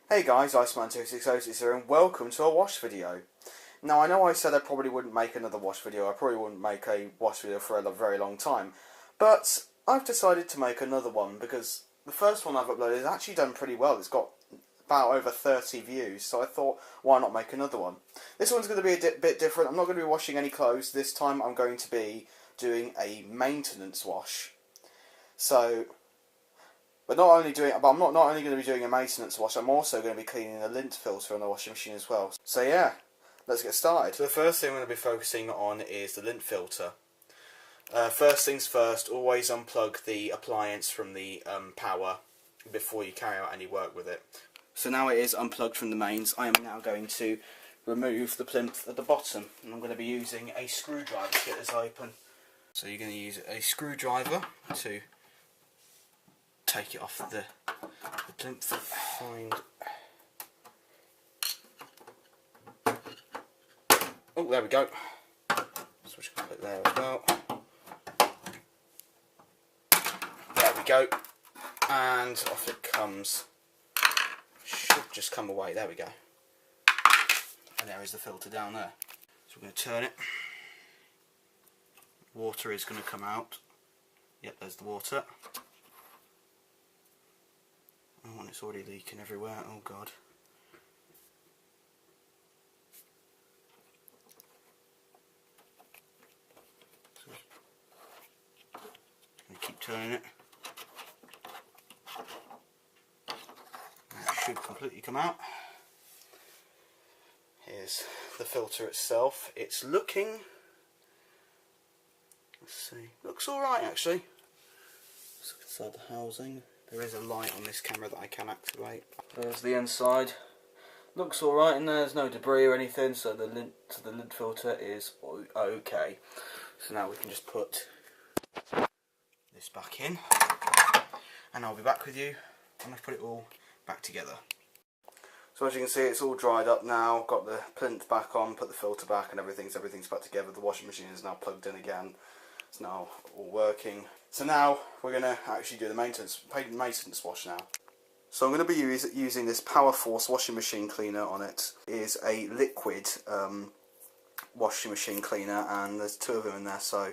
Hey guys, Iceman2606 here and welcome to a wash video. Now I know I said I probably wouldn't make another wash video, I probably wouldn't make a wash video for a very long time, but I've decided to make another one because the first one I've uploaded has actually done pretty well. It's got about over 30 views, so I thought why not make another one. This one's going to be a bit different. I'm not going to be washing any clothes. This time I'm going to be doing a maintenance wash. But I'm not only going to be doing a maintenance wash, I'm also going to be cleaning the lint filter on the washing machine as well. So yeah, let's get started. So the first thing I'm going to be focusing on is the lint filter. First things first, always unplug the appliance from the power before you carry out any work with it. So now it is unplugged from the mains, I am now going to remove the plinth at the bottom, and I'm going to be using a screwdriver to get this open. So you're going to use a screwdriver to take it off the plinth. Oh, there we go. Switch a bit there as well. There we go. And off it comes. Should just come away. There we go. And there is the filter down there. So we're going to turn it. Water is going to come out. Yep, there's the water. Oh, and it's already leaking everywhere. Oh god. So, I'm going to keep turning it. And it should completely come out. Here's the filter itself. It's looking... Let's see. Looks alright actually. Let's look inside the housing. There is a light on this camera that I can activate. There's the inside. Looks alright in there, there's no debris or anything, so the lint filter is okay. So now we can just put this back in, and I'll be back with you when I put it all back together. So as you can see, it's all dried up now, got the plinth back on, put the filter back and everything's back together. The washing machine is now plugged in again. It's now all working. So now we're going to actually do the maintenance wash now. So I'm going to be using this Power Force washing machine cleaner on it. It is a liquid washing machine cleaner, and there's two of them in there. So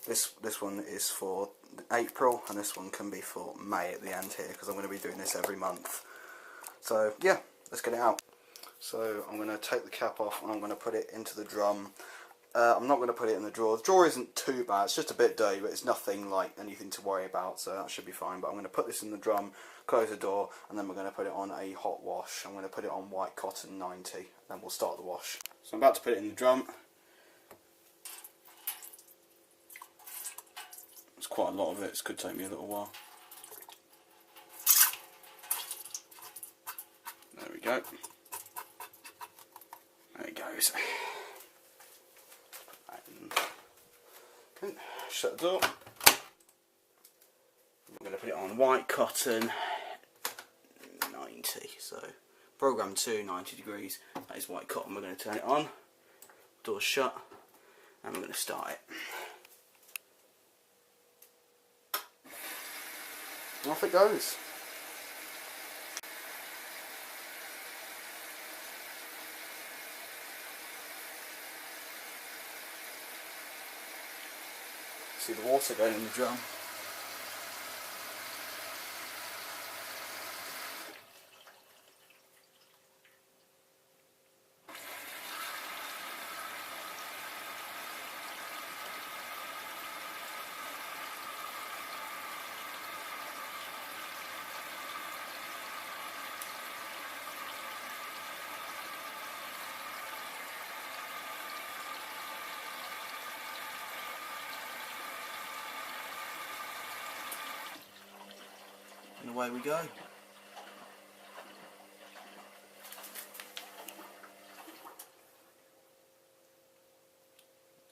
this one is for April and this one can be for May at the end here, because I'm going to be doing this every month. So yeah, let's get it out. So I'm going to take the cap off and I'm going to put it into the drum. I'm not going to put it in the drawer. The drawer isn't too bad, it's just a bit dirty, but it's nothing like anything to worry about, so that should be fine. But I'm going to put this in the drum, close the door, and then we're going to put it on a hot wash. I'm going to put it on white cotton 90, then we'll start the wash. So I'm about to put it in the drum. It's quite a lot of it, this could take me a little while. There we go. There it goes. Shut the door. I'm going to put it on white cotton 90, so program 2, 90 degrees. That is white cotton. We're going to turn it on, door's shut, and we're going to start it. And off it goes. See the water going in the drum. And away we go.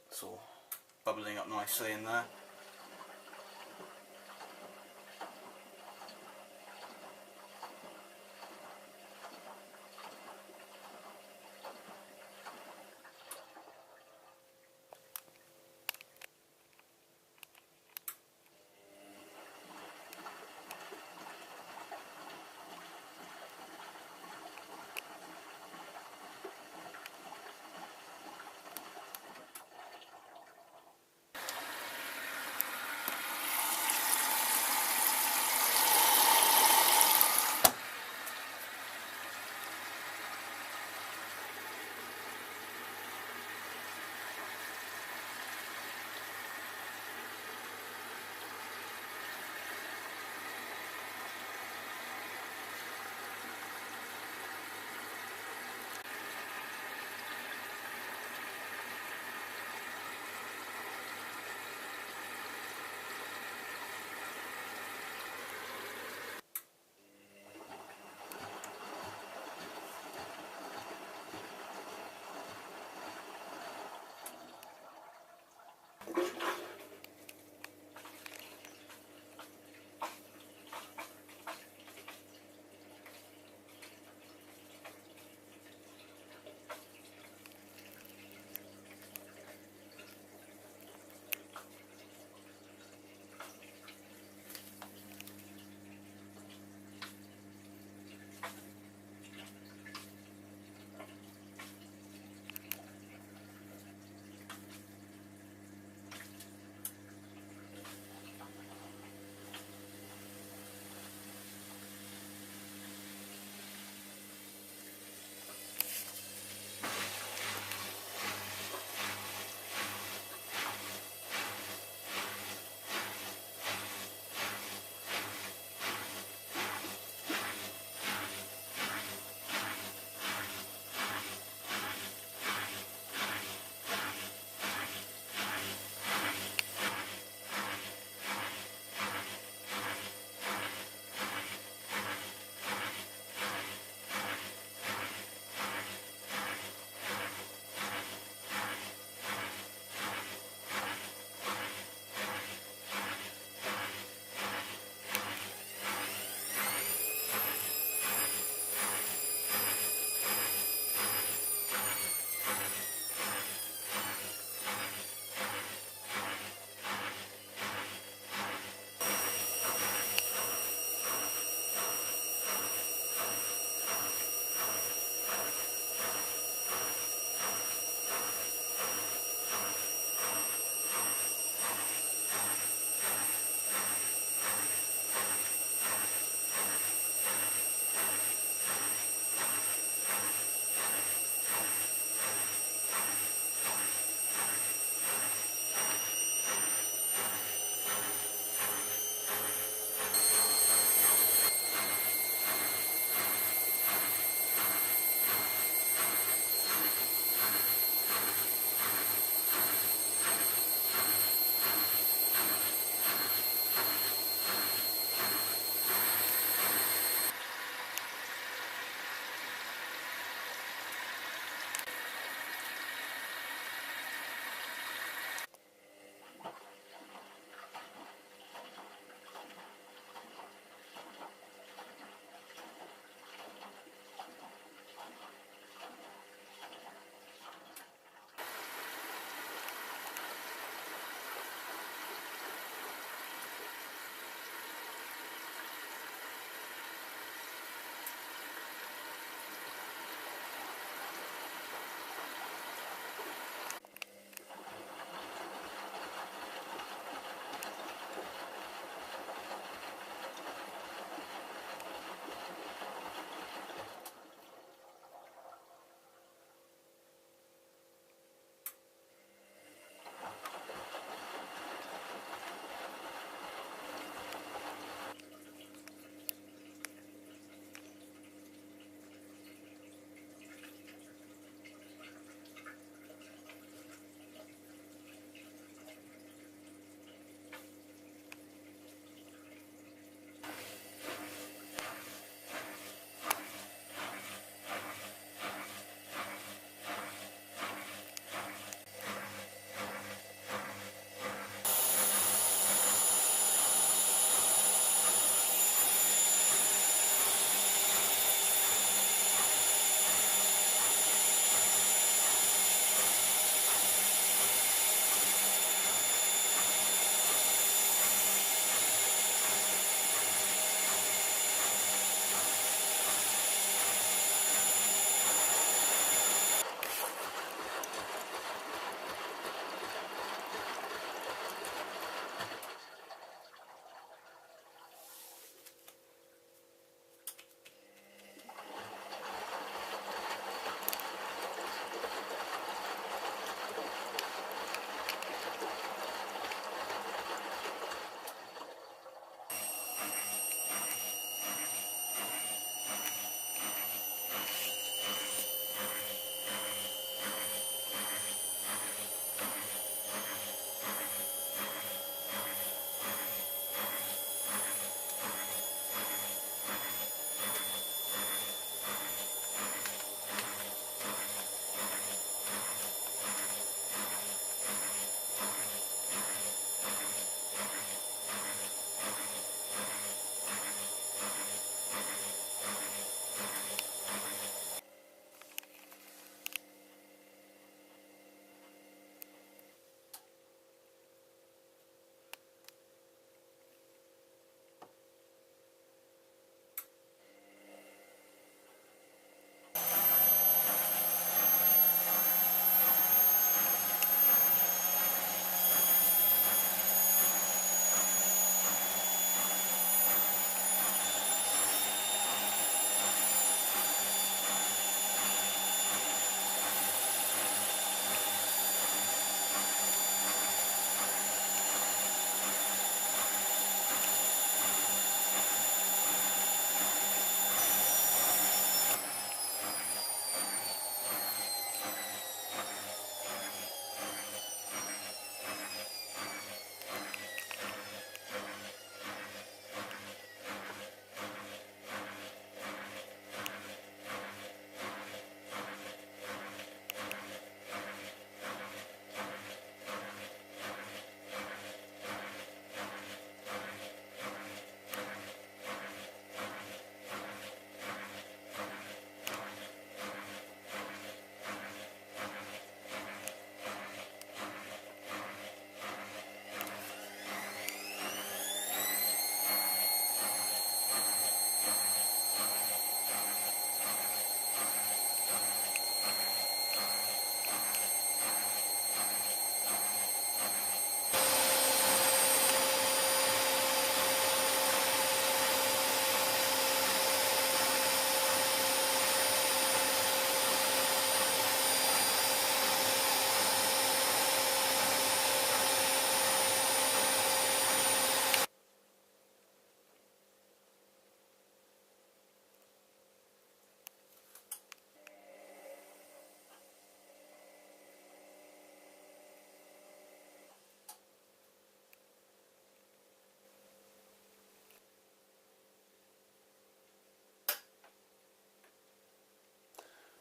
It's all bubbling up nicely in there.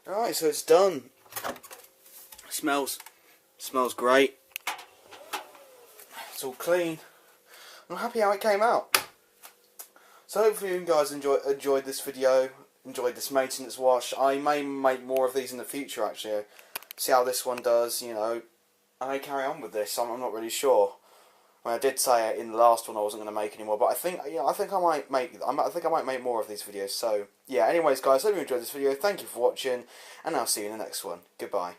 Alright, so it's done. Smells great. It's all clean. I'm happy how it came out. So hopefully you guys enjoyed this video, enjoyed this maintenance wash. I may make more of these in the future actually. See how this one does, you know. I may carry on with this, I'm not really sure. I mean, I did say in the last one I wasn't going to make any more, but I think I might make more of these videos. So yeah, anyways guys, hope you enjoyed this video. Thank you for watching, and I'll see you in the next one. Goodbye.